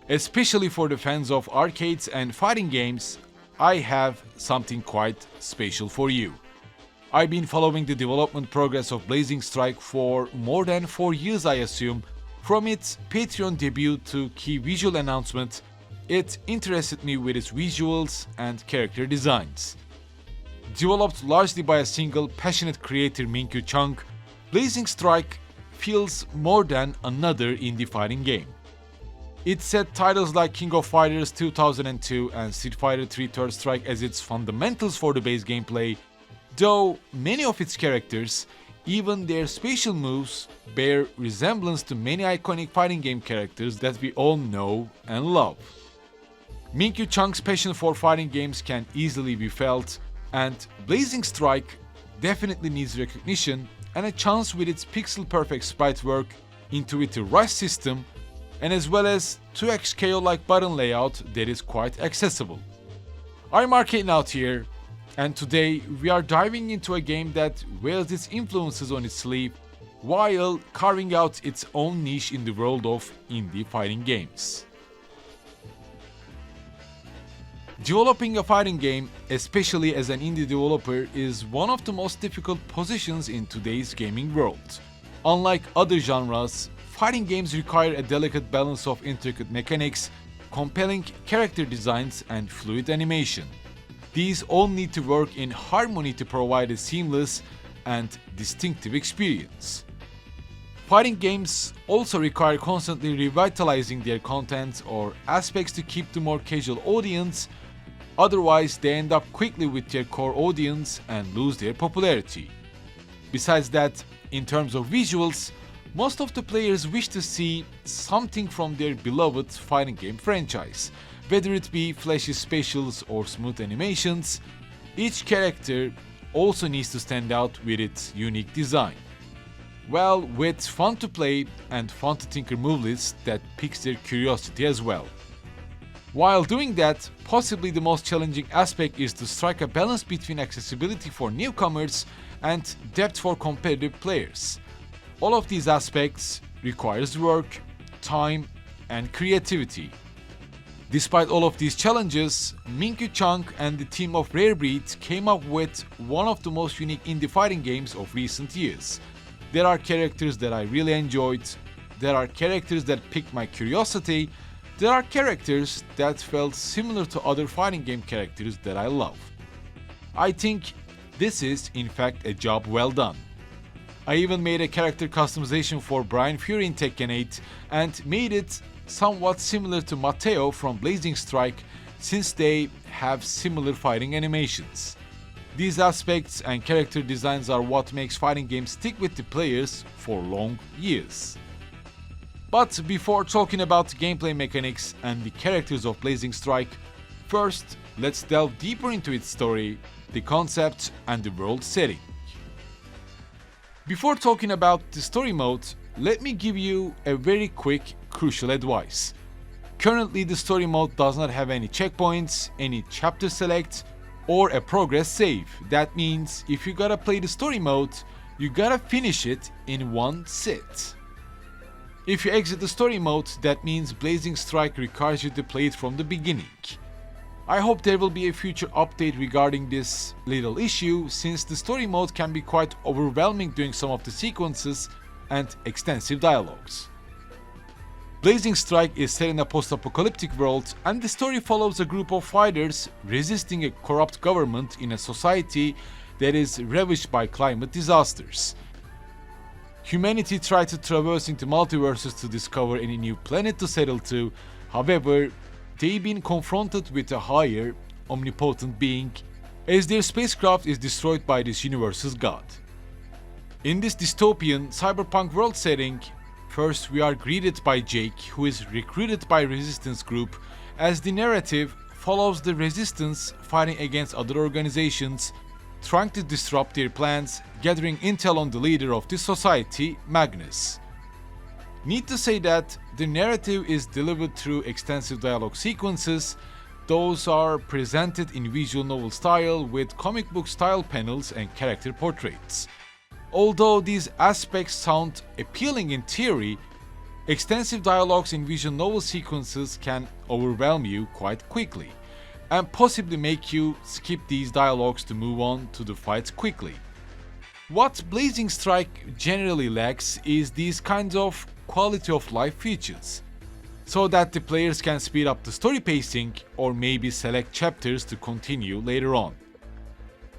Especially for the fans of arcades and fighting games, I have something quite special for you. I've been following the development progress of Blazing Strike for more than 4 years, I assume. From its Patreon debut to key visual announcement, it interested me with its visuals and character designs. Developed largely by a single passionate creator, Minkyu Chung, Blazing Strike feels more than another indie fighting game. It set titles like King of Fighters 2002 and Street Fighter 3 Third Strike as its fundamentals for the base gameplay, though many of its characters, even their special moves, bear resemblance to many iconic fighting game characters that we all know and love. Minkyu Chung's passion for fighting games can easily be felt, and Blazing Strike definitely needs recognition and a chance with its pixel-perfect sprite work, intuitive rush system, and as well as 2x KO-like button layout that is quite accessible. I'm Arcadenaut here, and today we are diving into a game that wears its influences on its sleeve while carving out its own niche in the world of indie fighting games. Developing a fighting game, especially as an indie developer, is one of the most difficult positions in today's gaming world. Unlike other genres, fighting games require a delicate balance of intricate mechanics, compelling character designs, and fluid animation. These all need to work in harmony to provide a seamless and distinctive experience. Fighting games also require constantly revitalizing their content or aspects to keep the more casual audience, otherwise they end up quickly with their core audience and lose their popularity. Besides that, in terms of visuals, most of the players wish to see something from their beloved fighting game franchise. Whether it be flashy specials or smooth animations, each character also needs to stand out with its unique design. Well, with fun to play and fun to tinker move lists that piques their curiosity as well. While doing that, possibly the most challenging aspect is to strike a balance between accessibility for newcomers and depth for competitive players. All of these aspects requires work, time, and creativity. Despite all of these challenges, Minkyu Chung and the team of Rare Breed came up with one of the most unique indie fighting games of recent years. There are characters that I really enjoyed, there are characters that piqued my curiosity, there are characters that felt similar to other fighting game characters that I love. I think this is in fact a job well done. I even made a character customization for Brian Fury in Tekken 8 and made it somewhat similar to Mateo from Blazing Strike since they have similar fighting animations. These aspects and character designs are what makes fighting games stick with the players for long years. But before talking about gameplay mechanics and the characters of Blazing Strike, first let's delve deeper into its story, the concept, and the world setting. Before talking about the story mode, let me give you a very quick, crucial advice. Currently, the story mode does not have any checkpoints, any chapter select, or a progress save. That means if you gotta play the story mode, you gotta finish it in one sit. If you exit the story mode, that means Blazing Strike requires you to play it from the beginning. I hope there will be a future update regarding this little issue, since the story mode can be quite overwhelming during some of the sequences and extensive dialogues. Blazing Strike is set in a post-apocalyptic world, and the story follows a group of fighters resisting a corrupt government in a society that is ravaged by climate disasters. Humanity tried to traverse into multiverses to discover any new planet to settle to, however, they've been confronted with a higher, omnipotent being, as their spacecraft is destroyed by this universe's god. In this dystopian, cyberpunk world setting, first we are greeted by Jake, who is recruited by Resistance Group, as the narrative follows the Resistance fighting against other organizations, trying to disrupt their plans, gathering intel on the leader of this society, Magnus. Need to say that the narrative is delivered through extensive dialogue sequences. Those are presented in visual novel style with comic book style panels and character portraits. Although these aspects sound appealing in theory, Extensive dialogues in visual novel sequences can overwhelm you quite quickly, and possibly make you skip these dialogues to move on to the fights quickly. What Blazing Strike generally lacks is these kinds of quality of life features, so that the players can speed up the story pacing or maybe select chapters to continue later on.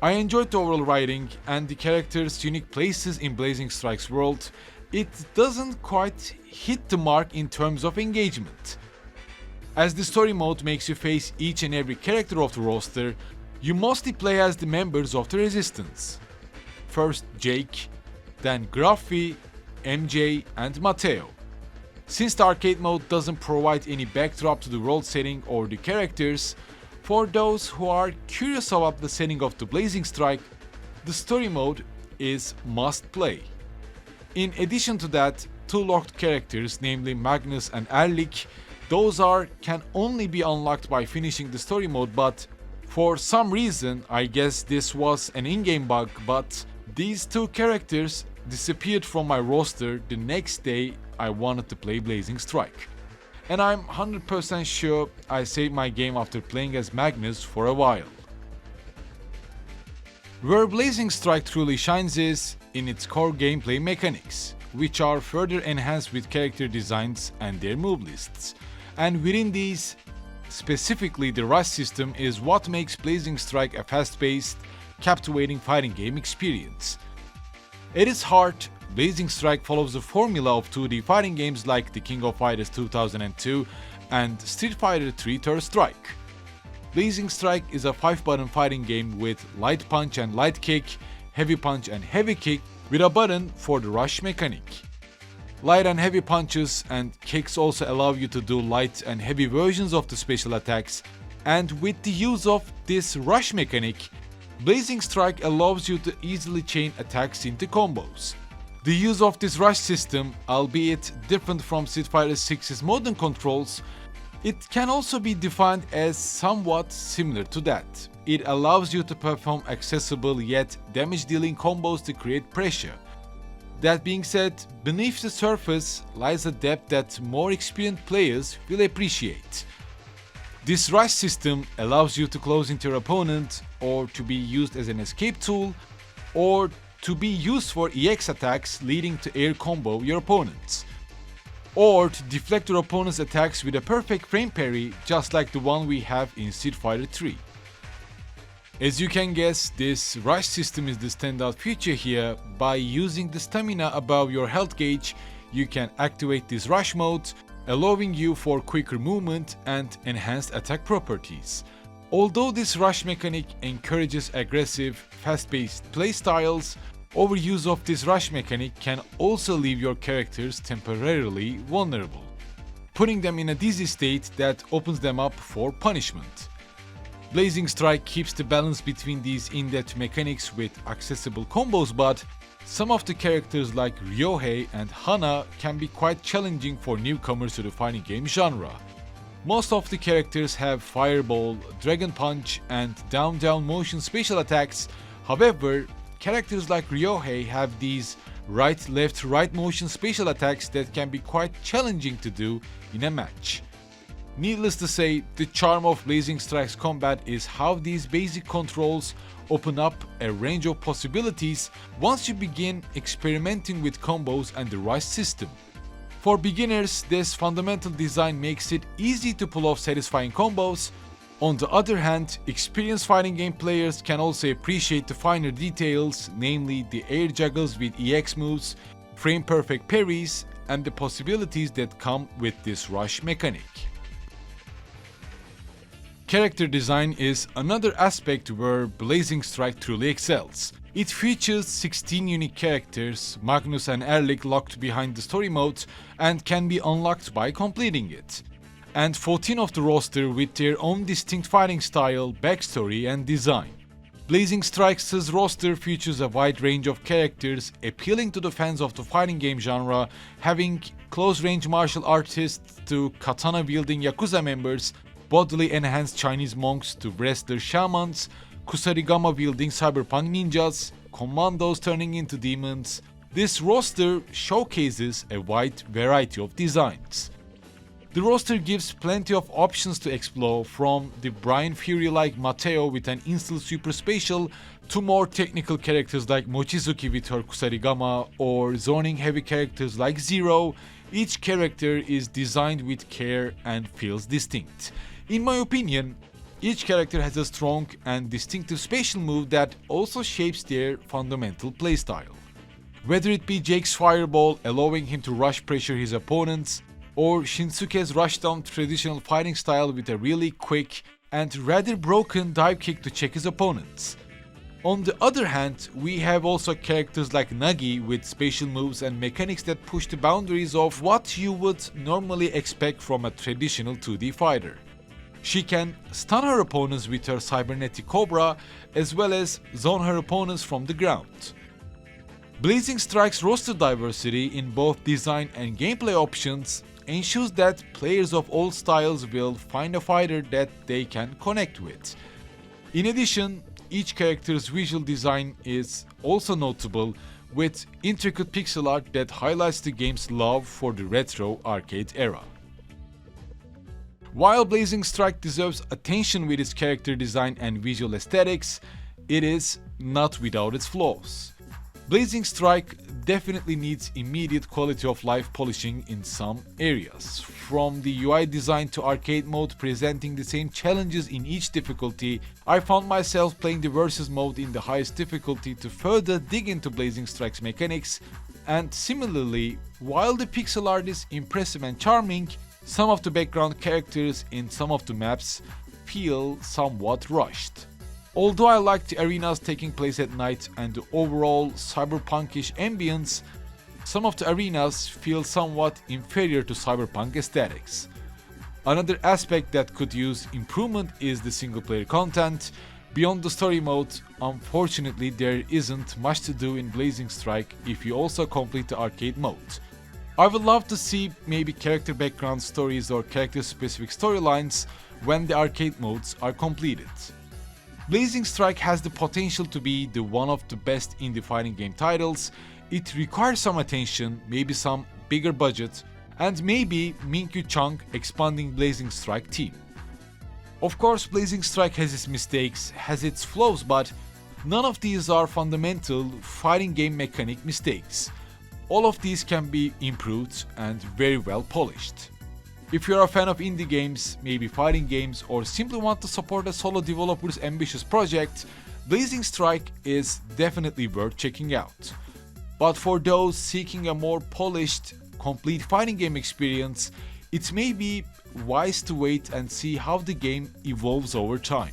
I enjoyed the overall writing and the characters' unique places in Blazing Strike's world. It doesn't quite hit the mark in terms of engagement. As the story mode makes you face each and every character of the roster, you mostly play as the members of the Resistance. First Jake, then Gruffy, MJ, and Mateo. Since the arcade mode doesn't provide any backdrop to the world setting or the characters, for those who are curious about the setting of the Blazing Strike, the story mode is must play. In addition to that, two locked characters, namely Magnus and Erlich, can only be unlocked by finishing the story mode, but for some reason, I guess this was an in-game bug, but these two characters disappeared from my roster the next day I wanted to play Blazing Strike. And I'm 100% sure I saved my game after playing as Magnus for a while. Where Blazing Strike truly shines is in its core gameplay mechanics, which are further enhanced with character designs and their move lists. And within these, specifically the rush system is what makes Blazing Strike a fast-paced, captivating fighting game experience. At its heart, Blazing Strike follows the formula of 2D fighting games like The King of Fighters 2002 and Street Fighter 3 Third Strike. Blazing Strike is a 5-button fighting game with light punch and light kick, heavy punch and heavy kick, with a button for the rush mechanic. Light and heavy punches and kicks also allow you to do light and heavy versions of the special attacks, and with the use of this rush mechanic, Blazing Strike allows you to easily chain attacks into combos. The use of this rush system, albeit different from Street Fighter 6's modern controls, it can also be defined as somewhat similar to that. It allows you to perform accessible yet damage-dealing combos to create pressure. That being said, beneath the surface lies a depth that more experienced players will appreciate. This rush system allows you to close into your opponent, or to be used as an escape tool, or to be used for EX attacks leading to air combo your opponents, or to deflect your opponent's attacks with a perfect frame parry just like the one we have in Street Fighter 3. As you can guess, this rush system is the standout feature here. By using the stamina above your health gauge, you can activate this rush mode, allowing you for quicker movement and enhanced attack properties. Although this rush mechanic encourages aggressive, fast-paced playstyles, overuse of this rush mechanic can also leave your characters temporarily vulnerable, putting them in a dizzy state that opens them up for punishment. Blazing Strike keeps the balance between these in-depth mechanics with accessible combos, but some of the characters like Ryohei and Hana can be quite challenging for newcomers to the fighting game genre. Most of the characters have Fireball, Dragon Punch, and down-down motion special attacks. However, characters like Ryohei have these right-left-right motion special attacks that can be quite challenging to do in a match. Needless to say, the charm of Blazing Strike's combat is how these basic controls open up a range of possibilities once you begin experimenting with combos and the rush system. For beginners, this fundamental design makes it easy to pull off satisfying combos. On the other hand, experienced fighting game players can also appreciate the finer details, namely the air juggles with EX moves, frame-perfect parries, and the possibilities that come with this rush mechanic. Character design is another aspect where Blazing Strike truly excels. It features 16 unique characters, Magnus and Erlich locked behind the story mode and can be unlocked by completing it, and 14 of the roster with their own distinct fighting style, backstory and design. Blazing Strike's roster features a wide range of characters appealing to the fans of the fighting game genre, having close-range martial artists to katana-wielding Yakuza members, bodily enhanced Chinese monks to wrestler shamans, kusarigama wielding cyberpunk ninjas, commandos turning into demons, This roster showcases a wide variety of designs. The roster gives plenty of options to explore, from the Brian Fury-like Mateo with an instant super spatial to more technical characters like Mochizuki with her Kusarigama, or zoning-heavy characters like Zero. Each character is designed with care and feels distinct. In my opinion, each character has a strong and distinctive spatial move that also shapes their fundamental playstyle. Whether it be Jake's fireball, allowing him to rush pressure his opponents, or Shinsuke's rushdown traditional fighting style with a really quick and rather broken dive kick to check his opponents. On the other hand, we have also characters like Nagi with spatial moves and mechanics that push the boundaries of what you would normally expect from a traditional 2D fighter. She can stun her opponents with her cybernetic cobra, as well as zone her opponents from the ground. Blazing Strike's roster diversity in both design and gameplay options ensures that players of all styles will find a fighter that they can connect with. In addition, each character's visual design is also notable, with intricate pixel art that highlights the game's love for the retro arcade era. While Blazing Strike deserves attention with its character design and visual aesthetics, it is not without its flaws. Blazing Strike definitely needs immediate quality of life polishing in some areas. From the UI design to arcade mode presenting the same challenges in each difficulty, I found myself playing the versus mode in the highest difficulty to further dig into Blazing Strike's mechanics, and similarly, while the pixel art is impressive and charming, some of the background characters in some of the maps feel somewhat rushed. Although I like the arenas taking place at night and the overall cyberpunkish ambience, some of the arenas feel somewhat inferior to cyberpunk aesthetics. Another aspect that could use improvement is the single player content. Beyond the story mode, unfortunately there isn't much to do in Blazing Strike if you also complete the arcade mode. I would love to see maybe character background stories or character specific storylines when the arcade modes are completed. Blazing Strike has the potential to be one of the best indie fighting game titles. It requires some attention, maybe some bigger budget, and maybe Minkyu Chung expanding Blazing Strike team. Of course, Blazing Strike has its mistakes, has its flaws, but none of these are fundamental fighting game mechanic mistakes. All of these can be improved and very well polished. If you're a fan of indie games, maybe fighting games, or simply want to support a solo developer's ambitious project, Blazing Strike is definitely worth checking out. But for those seeking a more polished, complete fighting game experience, it may be wise to wait and see how the game evolves over time.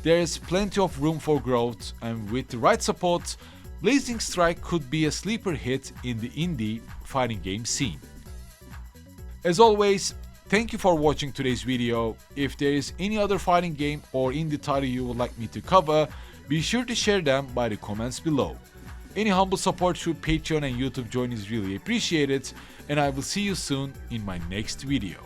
There's plenty of room for growth, and with the right support, Blazing Strike could be a sleeper hit in the indie fighting game scene. As always, thank you for watching today's video. If there is any other fighting game or indie title you would like me to cover, be sure to share them by the comments below. Any humble support through Patreon and YouTube join is really appreciated, and I will see you soon in my next video.